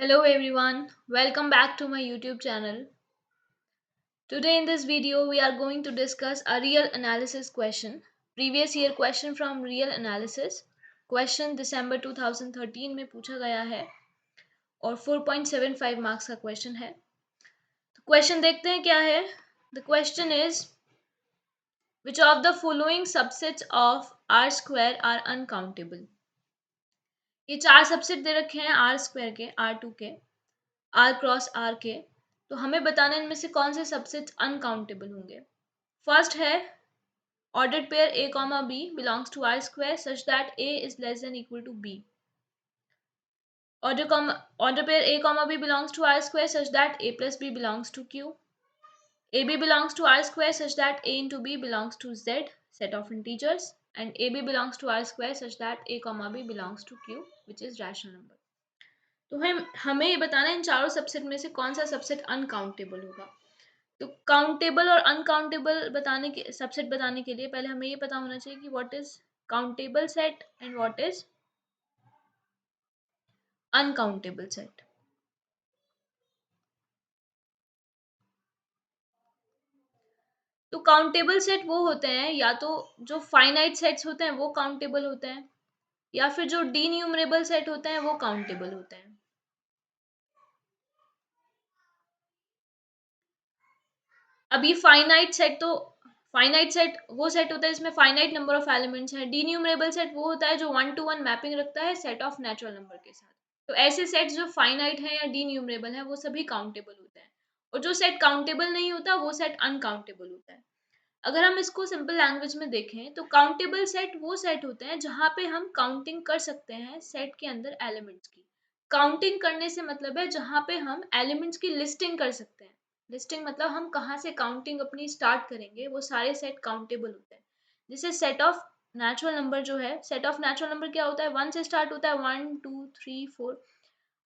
Hello everyone, welcome back to my YouTube channel. Today in this video we are going to discuss a real analysis question. Previous year question from real analysis. Question December 2013 में पूछा गया है और 4.75 marks का question है. तो question देखते हैं क्या है. The question is which of the following subsets of R square are uncountable? ये चार सबसेट दे रखे हैं R स्क्वायर के, R2 के, R क्रॉस R के. तो हमें बताना इनमें से कौन से सबसेट्स अनकाउंटेबल होंगे. फर्स्ट है ordered pair a comma b belongs to R square such that a is less than equal to b. Order pair a comma b belongs to R square such that a plus b belongs to q. ab belongs to R square such that a into b belongs to z set of integers and ab belongs to R square such that a comma b belongs to q which is rational number. तो हमें ये बताना है इन चारों subset में से कौन सा सबसेट अनकाउंटेबल होगा. तो काउंटेबल और अनकाउंटेबल बताने के सबसेट बताने के लिए पहले हमें ये पता होना चाहिए कि what is countable set and what is uncountable set. तो काउंटेबल सेट वो होते हैं या तो जो फाइनाइट सेट्स होते हैं वो काउंटेबल होते हैं या फिर जो डी न्यूमरेबल सेट होते हैं वो काउंटेबल होते हैं. अभी फाइनाइट सेट वो सेट होता है जिसमें फाइनाइट नंबर ऑफ एलिमेंट्स हैं. डी न्यूमरेबल सेट वो होता है जो 1 to 1 मैपिंग रखता है सेट ऑफ नेचुरल नंबर के साथ. तो ऐसे सेट्स जो फाइनाइट हैं या डी न्यूमरेबल हैं वो सभी काउंटेबल होते हैं और जो सेट काउंटेबल नहीं होता वो सेट अनकाउंटेबल होता है. अगर हम इसको सिंपल लैंग्वेज में देखें तो काउंटेबल सेट वो सेट होते हैं जहां पे हम काउंटिंग कर सकते हैं सेट के अंदर एलिमेंट्स की. काउंटिंग करने से मतलब है जहां पे हम एलिमेंट्स की लिस्टिंग कर सकते हैं. लिस्टिंग मतलब हम कहाँ से काउंटिंग अपनी स्टार्ट करेंगे वो सारे सेट काउंटेबल होते हैं. जैसे सेट ऑफ नेचुरल नंबर जो है, सेट ऑफ नेचुरल नंबर क्या होता है, 1 से स्टार्ट होता है, 1 2 3 4.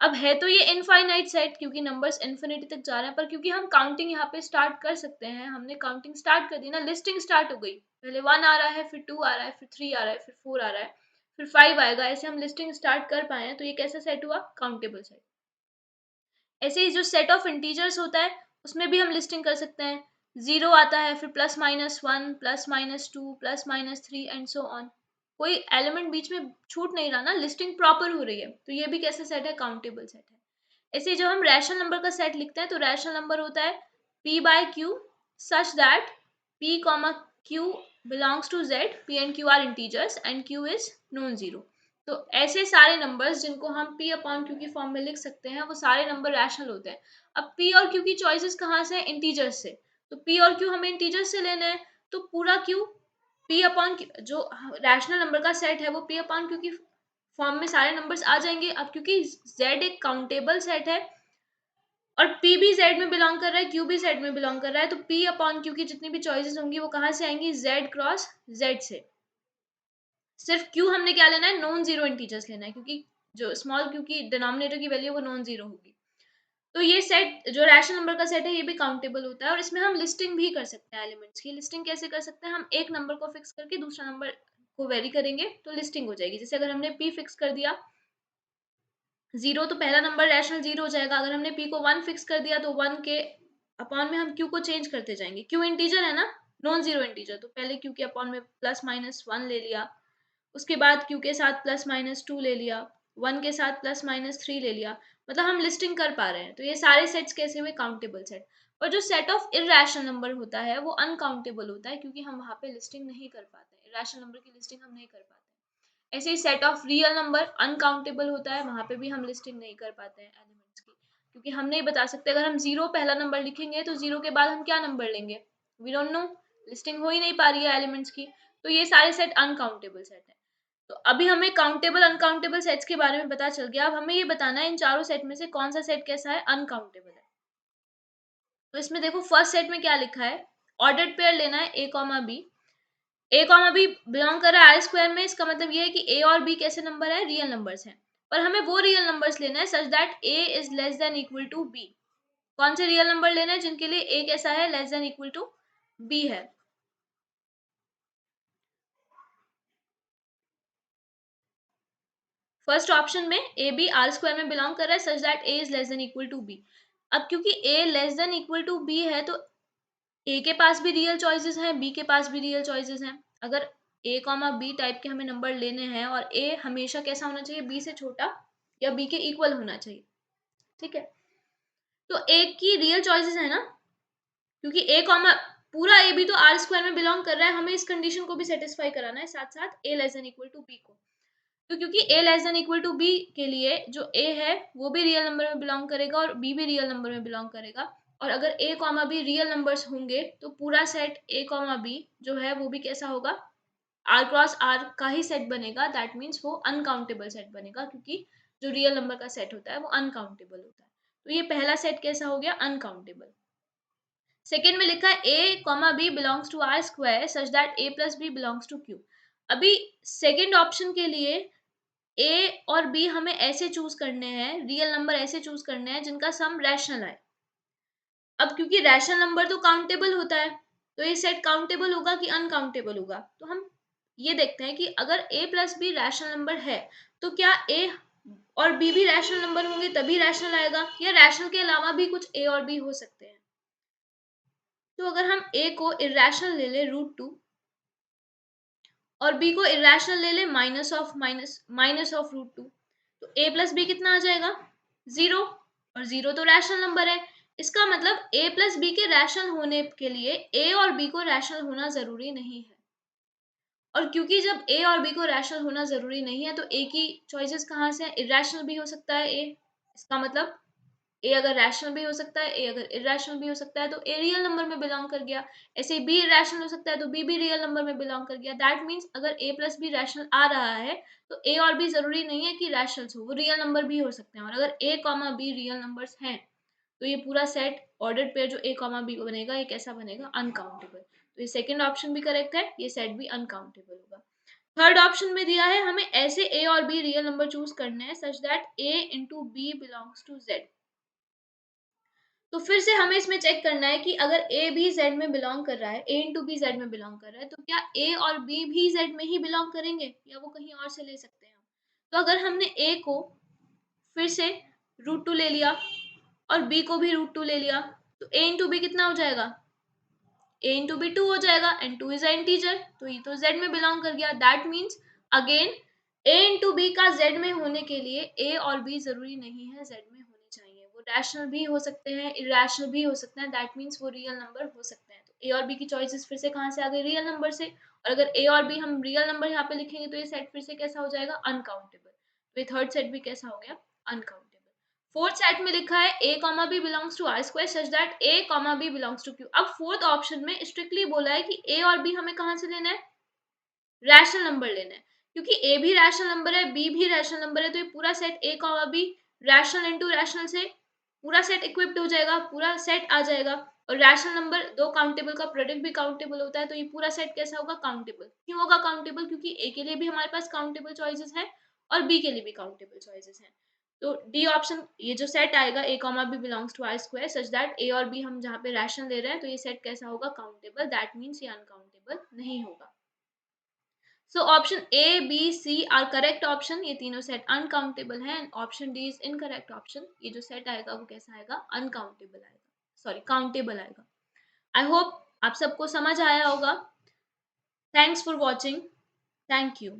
अब है तो ये इनफाइनाइट सेट क्योंकि नंबर्स इन्फिनिटी तक जा रहे हैं, पर क्योंकि हम काउंटिंग यहाँ पे स्टार्ट कर सकते हैं, हमने काउंटिंग स्टार्ट कर दी ना, लिस्टिंग स्टार्ट हो गई. पहले 1 आ रहा है, फिर 2 आ रहा है, फिर 3 आ रहा है, फिर 4 आ रहा है, फिर 5 आएगा. ऐसे हम लिस्टिंग स्टार्ट कर पाए हैं तो ये कैसा सेट हुआ, काउंटेबल सेट. ऐसे ही जो सेट ऑफ इंटीजर्स होता है उसमें भी हम लिस्टिंग कर सकते हैं. 0 आता है, फिर +-1 +-2 +-3 एंड सो ऑन. कोई एलिमेंट बीच में छूट नहीं रहा ना, लिस्टिंग प्रॉपर हो रही है. तो ये भी कैसे सेट है, काउंटेबल सेट है. ऐसे जब हम रैशनल नंबर का सेट लिखते हैं तो रैशनल नंबर होता है p by q such that p comma q belongs to z. p and q are integers and q is non-zero. तो ऐसे सारे नंबर्स जिनको हम p अपॉन q की फॉर्म में लिख सकते हैं वो सारे नंबर रैशनल होते हैं. अब p और q की चॉइसेस कहाँ से, इंटीजर्स से. तो p और q हमें इंटीजर्स से लेना है तो पूरा q p अपॉन जो रैशनल नंबर का सेट है वो p अपॉन q की फॉर्म में सारे नंबर्स आ जाएंगे. अब क्योंकि z एक काउंटेबल सेट है और p भी z में बिलोंग कर रहा है, q भी z में बिलोंग कर रहा है, तो p अपॉन q की जितनी भी चॉइसेस होंगी वो कहाँ से आएंगी, z क्रॉस z से. सिर्फ q हमने क्या लेना है, नॉन जीरो इंटीजर्स लेना है क्योंकि जो स्मॉल q की डिनोमिनेटर की वैल्यू वो नॉन जीरो होगी. तो ये सेट जो रैशनल नंबर का सेट है ये भी काउंटेबल होता है और इसमें हम लिस्टिंग भी कर सकते हैं एलिमेंट्स की. लिस्टिंग कैसे कर सकते हैं, हम एक नंबर को फिक्स करके दूसरा नंबर को वेरी करेंगे तो लिस्टिंग हो जाएगी. जैसे अगर हमने p फिक्स कर दिया 0 तो पहला नंबर रैशनल 0 हो जाएगा. अगर हमने p को 1 फिक्स कर दिया तो 1 के अपॉन में हम q को चेंज करते जाएंगे. q इंटीजर है ना, नॉन जीरो इंटीजर, तो पहले q के अपॉन में +-1 ले लिया, उसके बाद q के साथ +-2 ले लिया, 1 के साथ +-3 ले लिया. मतलब हम लिस्टिंग कर पा रहे हैं. तो ये सारे सेट्स कैसे हुए, काउंटेबल सेट. और जो सेट ऑफ इरैशनल नंबर होता है वो अनकाउंटेबल होता है क्योंकि हम वहाँ पे लिस्टिंग नहीं कर पाते, इरैशनल नंबर की लिस्टिंग हम नहीं कर पाते. ऐसे ही set of real number uncountable होता है, वहां पे भी हम लिस्टिंग नहीं कर पाते हैं एलिमेंट्स की क्योंकि हम नहीं बता सकते. अगर हम 0 पहला नंबर लिखेंगे तो 0 के बाद हम क्या नंबर लेंगे, वी डोंट नो, लिस्टिंग हो ही नहीं पा रही है एलिमेंट्स की. तो ये सारे सेट अनकाउंटेबल सेट है. तो अभी हमें काउंटेबल अनकाउंटेबल सेट्स के बारे में पता चल गया. अब हमें ये बताना है इन चारों सेट में से कौन सा सेट कैसा है, अनकाउंटेबल है. तो इसमें देखो फर्स्ट सेट में क्या लिखा है, ऑर्डर्ड पेयर लेना है a comma b. A comma B belong कर रहा है आर स्क्वायर में. इसका मतलब ये है कि ए और बी कैसे नंबर है, रियल नंबर्स हैं. पर हमें वो रियल नंबर्स लेना है such that A is less than equal to B. कौन से रियल नंबर लेना है जिनके लिए ए कैसा है, less than equal to b है. फर्स्ट ऑप्शन में ए बी आर स्क्वायर में बिलोंग कर रहा है such that A is less than equal to b. अब क्योंकि a less than equal to b है तो ए के पास भी रियल चॉइसेस हैं, बी के पास भी रियल चॉइसेस हैं। अगर ए कॉमा बी टाइप के हमें नंबर लेने हैं और ए हमेशा कैसा होना चाहिए, बी से छोटा या बी के इक्वल होना चाहिए, ठीक है। तो ए की रियल चॉइसेस है ना, क्योंकि ए कॉमा पूरा ए भी तो आर स्क्वायर में बिलोंग कर रहा है, हमें इस कंडीशन को भी सेटिस्फाई कराना है, साथ साथ a less than equal to b को। तो क्योंकि a less than equal to b के लिए जो ए है वो भी रियल नंबर में बिलोंग करेगा और बी भी रियल नंबर में बिलोंग करेगा, और अगर ए कॉमा बी रियल नंबर्स होंगे तो पूरा सेट ए कॉमा बी जो है वो भी कैसा होगा, आर क्रॉस आर का ही सेट बनेगा। दैट मीन्स वो अनकाउंटेबल सेट बनेगा, क्योंकि जो रियल नंबर का सेट होता है वो अनकाउंटेबल होता है। तो ये पहला सेट कैसा हो गया, अनकाउंटेबल। सेकेंड में लिखा है a comma b belongs to R square such that a plus b belongs to Q. अभी सेकेंड ऑप्शन के लिए ए और बी हमें ऐसे चूज करने हैं, रियल नंबर ऐसे चूज करने हैं जिनका सम रैशनल आए। अब क्योंकि रैशनल नंबर तो काउंटेबल होता है, तो ये सेट काउंटेबल होगा कि अनकाउंटेबल होगा, तो हम ये देखते हैं कि अगर a plus B rational number है तो क्या a और b भी रैशनल नंबर होंगे तभी रैशनल आएगा, या रैशनल के अलावा भी कुछ a और b हो सकते हैं। तो अगर हम a को इरेशनल ले ले √2 और b को इरेशनल ले ले माइनस ऑफ √2, तो a प्लस बी कितना आ जाएगा, 0, और 0 तो रैशनल नंबर है। इसका मतलब a प्लस बी के रैशनल होने के लिए a और b को रैशनल होना जरूरी नहीं है, और क्योंकि जब a और b को रैशनल होना जरूरी नहीं है तो a की चॉइसेस कहाँ से हैं, इरेशनल भी हो सकता है a। इसका मतलब ए अगर रैशनल भी हो सकता है, ए अगर इरेशनल भी हो सकता है, तो ए रियल नंबर में बिलोंग कर गया। ऐसे बी इरेशनल हो सकता है तो बी भी रियल नंबर में बिलोंग कर गया। दैट मीन्स अगर ए प्लस बी रैशनल आ रहा है तो ए और बी जरूरी नहीं है कि रैशनल्स हो, वो रियल नंबर भी हो सकते हैं। और अगर ए कॉमा बी रियल नंबर्स हैं तो ये पूरा सेट ऑर्डर्ड पेयर जो ए कॉमा बी को बनेगा ये कैसा बनेगा, अनकाउंटेबल। तो ये सेकंड ऑप्शन भी करेक्ट है, ये सेट भी अनकाउंटेबल होगा। थर्ड ऑप्शन में दिया है हमें ऐसे ए और बी रियल नंबर चूज करने हैं such that A into B belongs to Z. तो फिर से हमें इसमें चेक करना है कि अगर ए भी जेड में बिलोंग कर रहा है, ए इंटू बी जेड में बिलोंग कर रहा है, तो क्या ए और बी भी जेड में ही बिलोंग करेंगे या वो कहीं और से ले सकते हैं हम। तो अगर हमने ए को फिर से √2 ले लिया और बी को भी √2 ले लिया, तो ए इंटू बी कितना हो जाएगा, ए इंटू बी 2 हो जाएगा, एंड 2 इज अ इंटीजर, तो ये तो जेड में बिलोंग कर गया। That means again A into B का जेड में होने के लिए ए और बी जरूरी नहीं है जेड में होने चाहिए, वो रैशनल भी हो सकते हैं, इरेशनल भी हो सकते हैं। दैट मीन्स वो रियल नंबर हो सकते हैं। तो ए और बी की चॉइसेस फिर से कहाँ से आ गई, रियल नंबर से। और अगर ए और बी हम रियल नंबर यहाँ पे लिखेंगे तो ये सेट फिर से कैसा हो जाएगा, अनकाउंटेबल। तो ये थर्ड सेट भी कैसा हो गया, अनकाउंटेबल। फोर्थ सेट में लिखा है a comma b belongs to R square such that a comma b belongs to Q. अब फोर्थ ऑप्शन में स्ट्रिक्टली बोला है कि ए और बी हमें कहाँ से लेना है, रैशनल नंबर लेना है। क्योंकि ए भी रैशनल नंबर है, बी भी रैशनल नंबर है, तो ये पूरा सेट ए comma B rational into rational से पूरा सेट इक्विप्ड हो जाएगा, पूरा सेट आ जाएगा। और रैशनल नंबर दो काउंटेबल का प्रोडक्ट भी काउंटेबल होता है, तो ये पूरा सेट कैसा होगा, काउंटेबल। क्यों होगा काउंटेबल, क्योंकि ए के लिए भी हमारे पास काउंटेबल चॉइसेस हैं और बी के लिए भी काउंटेबल चॉइसेस हैं। तो डी ऑप्शन, ये जो सेट आएगा a comma b belongs to R square such that a और बी हम जहाँ पे रैशनल ले रहे हैं तो ये सेट कैसा होगा, काउंटेबल। दैट मीन्स ये अनकाउंटेबल नहीं होगा। So option A B C are correct option, ये तीनों सेट अनकाउंटेबल हैं। Option D is incorrect option, ये जो सेट आएगा वो कैसा आएगा, अनकाउंटेबल आएगा, सॉरी काउंटेबल आएगा। आई होप आप सबको समझ आया होगा। Thanks for watching, thank you.